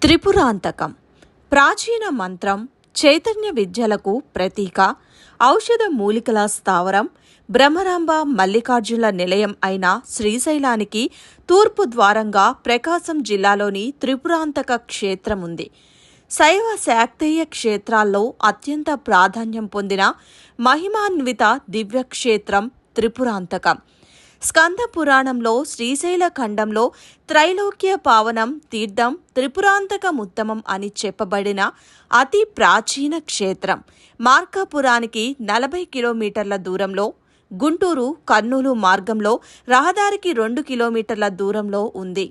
త్రిపురాంతకం ప్రాచీన మంత్రం, చైతన్య విద్యలకు ప్రతీక, ఔషధ మూలికల స్థావరం, బ్రహ్మరాంబ మల్లికార్జునుల నిలయం అయిన శ్రీశైలానికి తూర్పు ద్వారంగా ప్రకాశం జిల్లాలోని త్రిపురాంతక క్షేత్రం ఉంది. శైవ శాక్తేయ క్షేత్రాల్లో అత్యంత ప్రాధాన్యం పొందిన మహిమాన్విత దివ్యక్షేత్రం త్రిపురాంతకం. స్కంద పురాణంలో శ్రీశైల ఖండంలో త్రైలోక్య పావనం తీర్థం త్రిపురాంతకముత్తమం అని చెప్పబడిన అతి ప్రాచీన క్షేత్రం. మార్కాపురానికి 40 కిలోమీటర్ల దూరంలో, గుంటూరు కర్నూలు మార్గంలో రహదారికి 2 కిలోమీటర్ల దూరంలో ఉంది.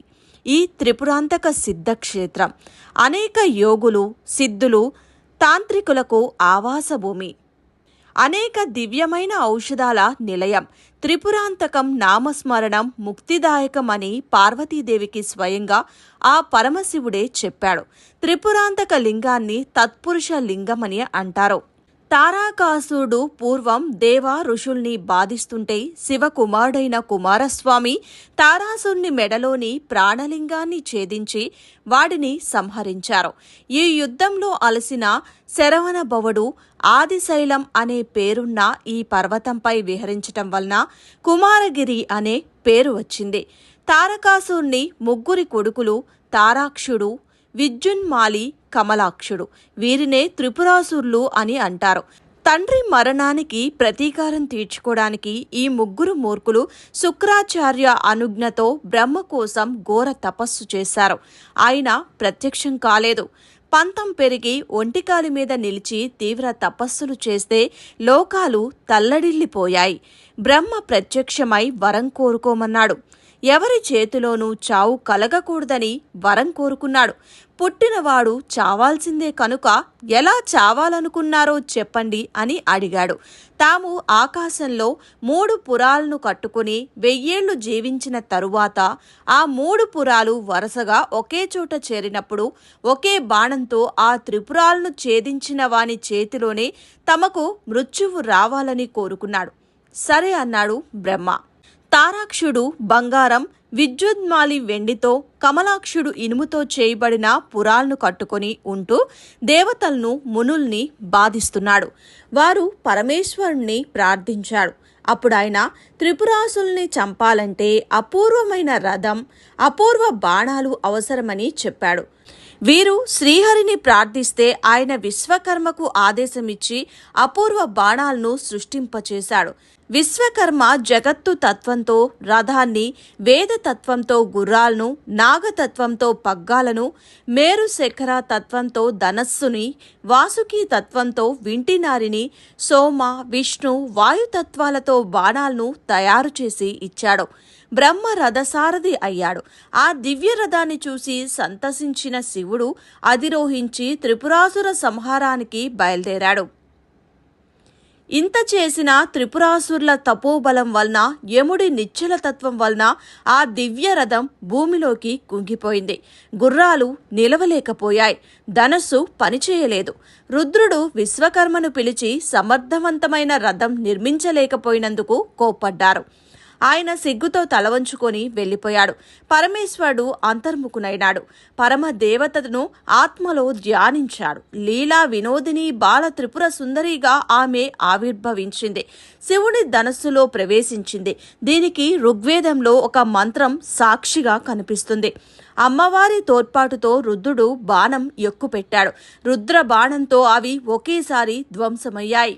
ఈ త్రిపురాంతక సిద్ధక్షేత్రం అనేక యోగులు, సిద్ధులు, తాంత్రికులకు ఆవాసభూమి, అనేక దివ్యమైన ఔషధాల నిలయం. త్రిపురాంతకం నామస్మరణం ముక్తిదాయకమని పార్వతీదేవికి స్వయంగా ఆ పరమశివుడే చెప్పాడు. త్రిపురాంతక లింగాన్ని తత్పురుష లింగమని అంటారు. తారకాసురుడు పూర్వం దేవ ఋషుల్ని బాధిస్తుంటే శివకుమారుడైన కుమారస్వామి తారాసురుని మెడలోని ప్రాణలింగాన్ని ఛేదించి వాడిని సంహరించారు. ఈ యుద్ధంలో అలసిన శరవణభవుడు ఆదిశైలం అనే పేరున్న ఈ పర్వతంపై విహరించటం వలన కుమారగిరి అనే పేరు వచ్చింది. తారకాసురుని ముగ్గురి కొడుకులు తారాక్షుడు, విద్యున్మాలి, కమలాక్షుడు. వీరినే త్రిపురాసురులు అని అంటారు. తండ్రి మరణానికి ప్రతీకారం తీర్చుకోవడానికి ఈ ముగ్గురు మూర్ఖులు శుక్రాచార్య అనుజ్ఞతో బ్రహ్మ కోసం ఘోర తపస్సు చేశారు. ఆయన ప్రత్యక్షం కాలేదు. పంతం పెరిగి ఒంటికాలి మీద నిలిచి తీవ్ర తపస్సులు చేస్తే లోకాలు తల్లడిల్లిపోయాయి. బ్రహ్మ ప్రత్యక్షమై వరం కోరుకోమన్నాడు. ఎవరి చేతిలోనూ చావు కలగకూడదని వరం కోరుకున్నాడు. పుట్టినవాడు చావాల్సిందే కనుక ఎలా చావాలనుకున్నారో చెప్పండి అని అడిగాడు. తాము ఆకాశంలో 3 పురాలను కట్టుకుని 1000 ఏళ్లు జీవించిన తరువాత ఆ 3 పురాలు వరుసగా ఒకే చోట చేరినప్పుడు ఒకే బాణంతో ఆ త్రిపురాలను ఛేదించిన వాని చేతిలోనే తమకు మృత్యువు రావాలని కోరుకున్నాడు. సరే అన్నాడు బ్రహ్మ. తారాక్షుడు బంగారం, విద్యున్మాలి వెండితో, కమలాక్షుడు ఇనుముతో చేయబడిన పురాలను కట్టుకొని ఉంటూ దేవతలను, మునుల్ని బాధిస్తున్నాడు. వారు పరమేశ్వరుణ్ణి ప్రార్థించాడు. అప్పుడు ఆయన త్రిపురాసుల్ని చంపాలంటే అపూర్వమైన రథం, అపూర్వ బాణాలు అవసరమని చెప్పాడు. వీరు శ్రీహరిని ప్రార్థిస్తే ఆయన విశ్వకర్మకు ఆదేశమిచ్చి అపూర్వ బాణాలను సృష్టింపచేశాడు. విశ్వకర్మ జగత్తు తత్వంతో రథాన్ని, వేదతత్వంతో గుర్రాలను, నాగతత్వంతో పగ్గాలను, మేరుశేఖర తత్వంతో ధనస్సుని, వాసుకి తత్వంతో వింటినారిని, సోమ, విష్ణు, వాయుతత్వాలతో బాణాలను తయారు చేసి ఇచ్చాడు. బ్రహ్మ రథసారథి అయ్యాడు. ఆ దివ్య రథాన్ని చూసి సంతసించిన శివుడు అధిరోహించి త్రిపురాసుర సంహారానికి బయలుదేరాడు. ఇంత చేసిన త్రిపురాసురుల తపోబలం వలన, యముడి నిశ్చలతత్వం వలన ఆ దివ్య రథం భూమిలోకి కుంగిపోయింది. గుర్రాలు నిలవలేకపోయాయి. ధనస్సు పనిచేయలేదు. రుద్రుడు విశ్వకర్మను పిలిచి సమర్థవంతమైన రథం నిర్మించలేకపోయినందుకు కోప్పడ్డారు. ఆయన సిగ్గుతో తలవంచుకొని వెళ్ళిపోయాడు. పరమేశ్వరుడు అంతర్ముఖునైనాడు. పరమ దేవతను ఆత్మలో ధ్యానించాడు. లీలా వినోదిని బాల త్రిపుర సుందరిగా ఆమె ఆవిర్భవించింది. శివుని ధనస్సులో ప్రవేశించింది. దీనికి ఋగ్వేదంలో ఒక మంత్రం సాక్షిగా కనిపిస్తుంది. అమ్మవారి తోడ్పాటుతో రుద్రుడు బాణం ఎక్కుపెట్టాడు. రుద్ర బాణంతో అవి ఒకేసారి ధ్వంసమయ్యాయి.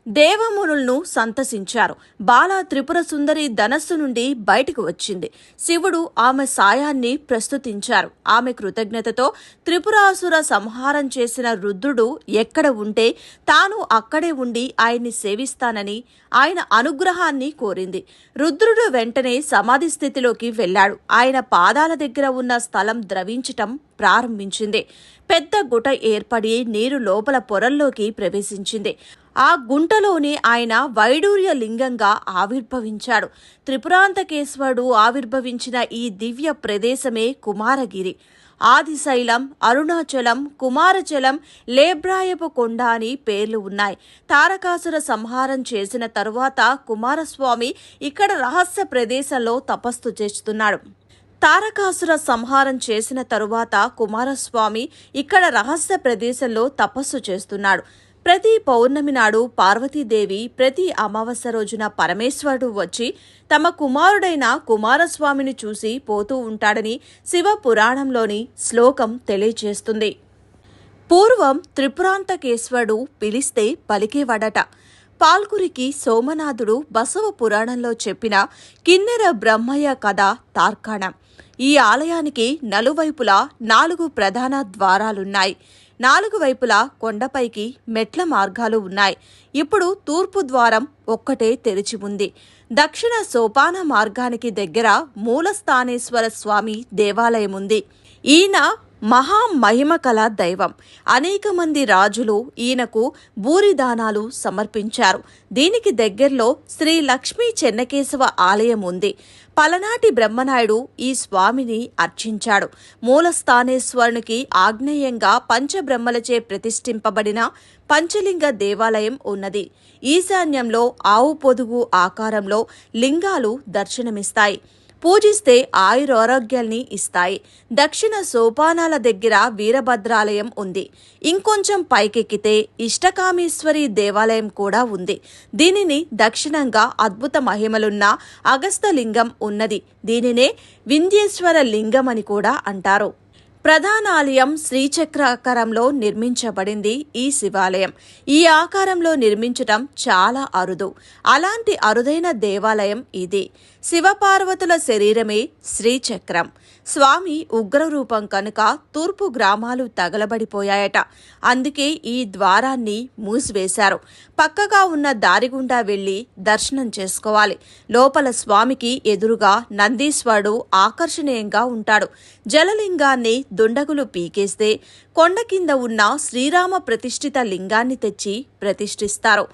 దేవమునులను సంతసించారు. బాల త్రిపుర సుందరి ధనస్సు నుండి బయటకు వచ్చింది. శివుడు ఆమె సాయాన్ని ప్రస్తుతించారు. ఆమె కృతజ్ఞతతో త్రిపురాసుర సంహారం చేసిన రుద్రుడు ఎక్కడ ఉంటే తాను అక్కడే ఉండి ఆయన్ని సేవిస్తానని ఆయన అనుగ్రహాన్ని కోరింది. రుద్రుడు వెంటనే సమాధి స్థితిలోకి వెళ్ళాడు. ఆయన పాదాల దగ్గర ఉన్న స్థలం ద్రవించటం ప్రారంభించింది. పెద్ద గుట ఏర్పడి నీరు లోపల పొరల్లోకి ప్రవేశించింది. ఆ గుంటలోనే ఆయన వైడూర్య లింగంగా ఆవిర్భవించాడు. త్రిపురాంతకేశ్వరుడు ఆవిర్భవించిన ఈ దివ్య ప్రదేశమే కుమారగిరి. ఆదిశైలం, అరుణాచలం, కుమారచలం, లేబ్రాయపు కొండ అని పేర్లు ఉన్నాయి. తారకాసుర సంహారం చేసిన తరువాత కుమారస్వామి ఇక్కడ రహస్య ప్రదేశంలో తపస్సు చేస్తున్నాడు. తారకాసుర సంహారం చేసిన తరువాత కుమారస్వామి ఇక్కడ రహస్య ప్రదేశంలో తపస్సు చేస్తున్నాడు. ప్రతి పౌర్ణమి నాడు పార్వతీదేవి ప్రతి అమావాస్య రోజున పరమేశ్వరుడు వచ్చి తమ కుమారుడైన కుమారస్వామిని చూసి పోతూ ఉంటాడని శివ పురాణంలోని శ్లోకం తెలియజేస్తుంది. పూర్వం త్రిపురాంతకేశ్వరుడు పిలిస్తే పలికేవాడట. పాల్కురికి సోమనాథుడు బసవ పురాణంలో చెప్పిన కిన్నెర బ్రహ్మయ్య కథ తార్కాణం. ఈ ఆలయానికి నలువైపులా 4 ప్రధాన ద్వారాలున్నాయి. 4 వైపులా కొండపైకి మెట్ల మార్గాలు ఉన్నాయి. ఇప్పుడు తూర్పు ద్వారం ఒక్కటే తెరిచి ఉంది. దక్షిణ సోపాన మార్గానికి దగ్గర మూలస్థానేశ్వర స్వామి దేవాలయం ఉంది. ఈయన మహామహిమ కల దైవం. అనేక మంది రాజులు ఈయనకు భూరిదానాలు సమర్పించారు. దీనికి దగ్గరలో శ్రీ లక్ష్మీ చెన్నకేశవ ఆలయం ఉంది. పలనాటి బ్రహ్మనాయుడు ఈ స్వామిని అర్చించాడు. మూలస్థానేశ్వరునికి ఆగ్నేయంగా పంచబ్రహ్మలచే ప్రతిష్ఠింపబడిన పంచలింగ దేవాలయం ఉన్నది. ఈశాన్యంలో ఆవు పొదుగు ఆకారంలో లింగాలు దర్శనమిస్తాయి. పూజిస్తే ఆయురారోగ్యాల్ని ఇస్తాయి. దక్షిణ సోపానాల దగ్గర వీరభద్రాలయం ఉంది. ఇంకొంచెం పైకెక్కితే ఇష్టకామేశ్వరి దేవాలయం కూడా ఉంది. దీనిని దక్షిణంగా అద్భుత మహిమలున్న అగస్తలింగం ఉన్నది. దీనినే వింధ్యేశ్వర లింగం అని కూడా అంటారు. ప్రధానాలయం శ్రీచక్రాకారంలో నిర్మించబడింది. ఈ శివాలయం ఈ ఆకారంలో నిర్మించటం చాలా అరుదు. అలాంటి అరుదైన దేవాలయం ఇది. శివపార్వతుల శరీరమే శ్రీచక్రం. స్వామి ఉగ్రరూపం కనుక తూర్పు గ్రామాలు తగలబడిపోయాయట. అందుకే ఈ ద్వారాన్ని మూసివేశారు. పక్కగా ఉన్న దారిగుండా వెళ్లి దర్శనం చేసుకోవాలి. లోపల స్వామికి ఎదురుగా నందీశ్వరుడు ఆకర్షణీయంగా ఉంటాడు. జలలింగాన్ని దుండగులు పీకేస్తే కొండ కింద ఉన్న శ్రీరామ ప్రతిష్ఠిత లింగాన్ని తెచ్చి ప్రతిష్ఠిస్తారు.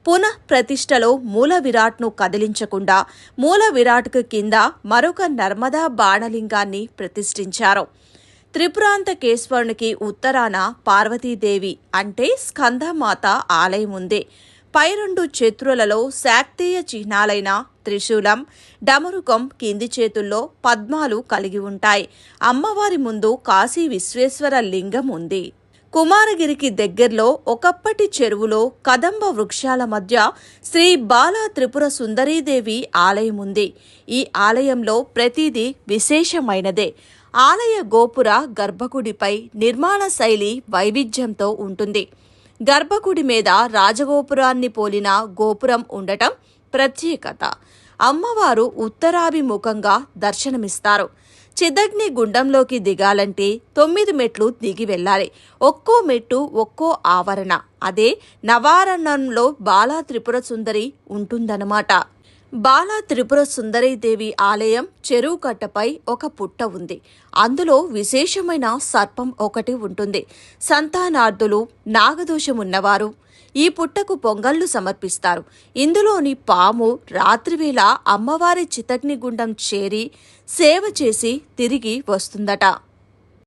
పునః ప్రతిష్టలో మూల విరాట్ను కదిలించకుండా మూల విరాట్కు కింద మరొక నర్మదా బాణలింగాన్ని ప్రతిష్ఠించారు. త్రిపురాంతకేశ్వరునికి ఉత్తరాన పార్వతీదేవి అంటే స్కందమాత ఆలయం ఉంది. పై 2 చేతులలో శాక్తేయ చిహ్నాలైన త్రిశూలం, డమరుకం కింది చేతుల్లో పద్మాలు కలిగి ఉంటాయి. అమ్మవారి ముందు కాశీ విశ్వేశ్వర లింగం ఉంది. కుమారగిరికి దగ్గర్లో ఒకప్పటి చెరువులో కదంబ వృక్షాల మధ్య శ్రీ బాలా త్రిపుర సుందరీదేవి ఆలయం ఉంది. ఈ ఆలయంలో ప్రతిదీ విశేషమైనదే. ఆలయ గోపుర గర్భగుడిపై నిర్మాణ శైలి వైవిధ్యంతో ఉంటుంది. గర్భగుడి మీద రాజగోపురాన్ని పోలిన గోపురం ఉండటం ప్రత్యేకత. అమ్మవారు ఉత్తరాభిముఖంగా దర్శనమిస్తారు. చిదగ్ని గుండంలోకి దిగాలంటే 9 మెట్లు దిగి వెళ్ళాలి. ఒక్కో మెట్టు ఒక్కో ఆవరణ. అదే నవారణంలో బాలా త్రిపుర సుందరి ఉంటుందన్నమాట. బాలా త్రిపుర సుందరీదేవి ఆలయం చెరువు కట్టపై ఒక పుట్ట ఉంది. అందులో విశేషమైన సర్పం ఒకటి ఉంటుంది. సంతానార్థులు, నాగదోషమున్నవారు ఈ పుట్టకు పొంగళ్లు సమర్పిస్తారు. ఇందులోని పాము రాత్రివేళ అమ్మవారి చితగ్నిగుండం చేరి సేవ చేసి తిరిగి వస్తుందట.